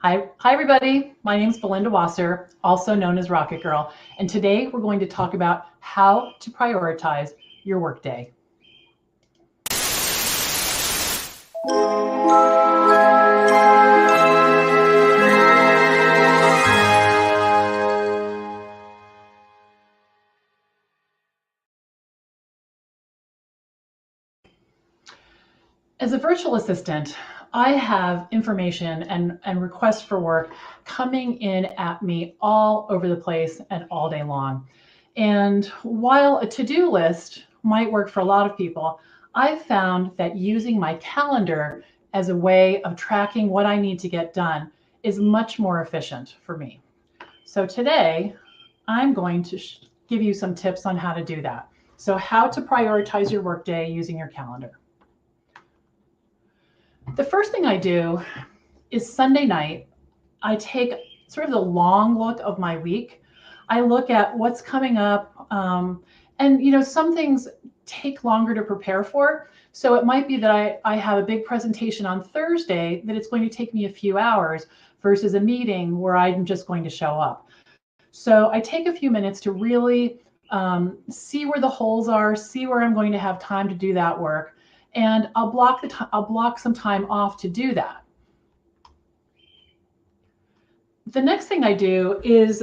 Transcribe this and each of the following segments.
Hi everybody. My name is Belinda Wasser, also known as Rocket Girl, and today we're going to talk about how to prioritize your workday. As a virtual assistant, I have information and requests for work coming in at me all over the place and all day long. And while a to-do list might work for a lot of people, I've found that using my calendar as a way of tracking what I need to get done is much more efficient for me. So today, I'm going to give you some tips on how to do that. So how to prioritize your workday using your calendar. The first thing I do is Sunday night, I take sort of the long look of my week. I look at what's coming up, and some things take longer to prepare for. So it might be that I have a big presentation on Thursday that it's going to take me a few hours versus a meeting where I'm just going to show up. So I take a few minutes to really see where the holes are, see where I'm going to have time to do that work. And I'll block some time off to do that. The next thing I do is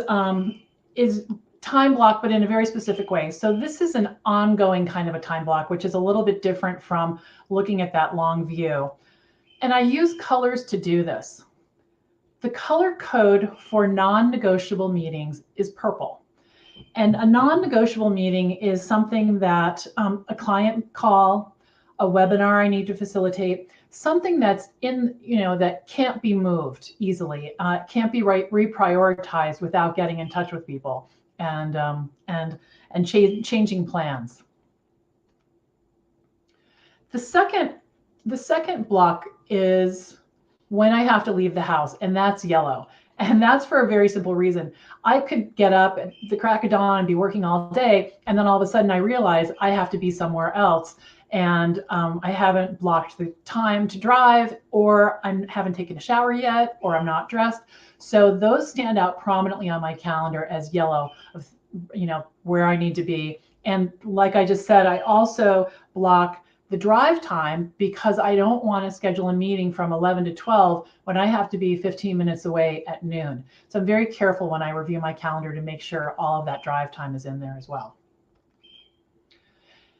time block, but in a very specific way. So this is an ongoing kind of a time block, which is a little bit different from looking at that long view. And I use colors to do this. The color code for non-negotiable meetings is purple. And a non-negotiable meeting is something that a client call, a webinar I need to facilitate, something that's that can't be moved easily, can't be reprioritized without getting in touch with people and changing plans. The second block is when I have to leave the house, and that's yellow. And that's for a very simple reason. I could get up at the crack of dawn and be working all day, and then all of a sudden I realize I have to be somewhere else. And I haven't blocked the time to drive, or I haven't taken a shower yet, or I'm not dressed. So those stand out prominently on my calendar as yellow, of where I need to be. And like I just said, I also block the drive time because I don't want to schedule a meeting from 11 to 12 when I have to be 15 minutes away at noon. So I'm very careful when I review my calendar to make sure all of that drive time is in there as well.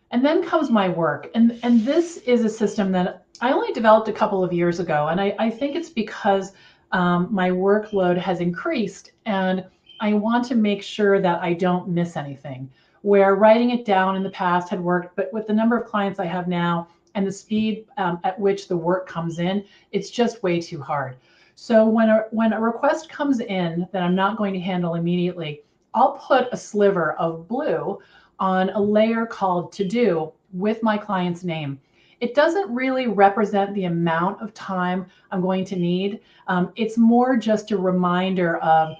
And then comes my work. And this is a system that I only developed a couple of years ago. And I think it's because my workload has increased and I want to make sure that I don't miss anything. Where writing it down in the past had worked, but with the number of clients I have now and the speed at which the work comes in, it's just way too hard. So when a request comes in that I'm not going to handle immediately, I'll put a sliver of blue on a layer called to do with my client's name. It doesn't really represent the amount of time I'm going to need. It's more just a reminder of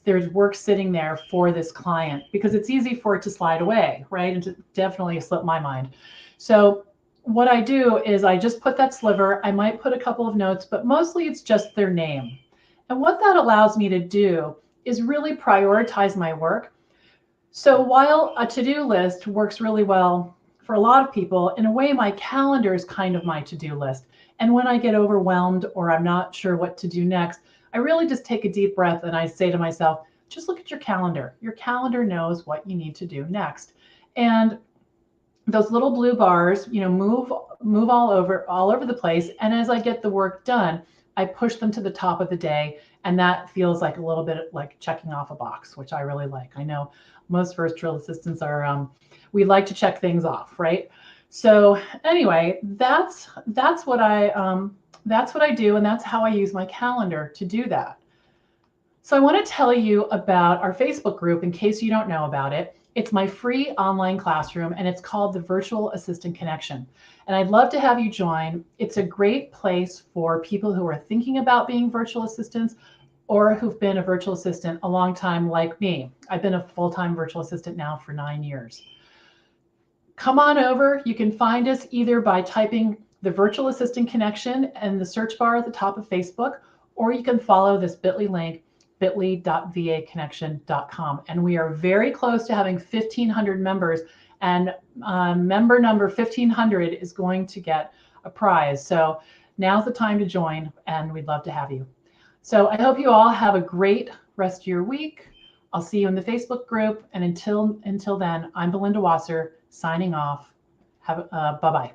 there's work sitting there for this client, because it's easy for it to slide away, right? And to definitely slip my mind. So what I do is I just put that sliver. I might put a couple of notes, but mostly it's just their name. And what that allows me to do is really prioritize my work. So while a to-do list works really well for a lot of people, in a way, my calendar is kind of my to-do list. And when I get overwhelmed or I'm not sure what to do next, I really just take a deep breath and I say to myself, just look at your calendar. Your calendar knows what you need to do next. And those little blue bars, move all over the place. And as I get the work done, I push them to the top of the day. And that feels like a little bit like checking off a box, which I really like. I know most virtual assistants are, we like to check things off, right? So anyway, that's what I do, and that's how I use my calendar to do that. So I want to tell you about our Facebook group in case you don't know about it. It's my free online classroom, and it's called the Virtual Assistant Connection. And I'd love to have you join. It's a great place for people who are thinking about being virtual assistants or who've been a virtual assistant a long time like me. I've been a full-time virtual assistant now for 9 years. Come on over. You can find us either by typing the Virtual Assistant Connection in the search bar at the top of Facebook, or you can follow this bit.ly link, bit.ly.vaconnection.com. And we are very close to having 1,500 members, and member number 1,500 is going to get a prize. So now's the time to join, and we'd love to have you. So I hope you all have a great rest of your week. I'll see you in the Facebook group. And until then, I'm Belinda Wasser signing off. Bye-bye.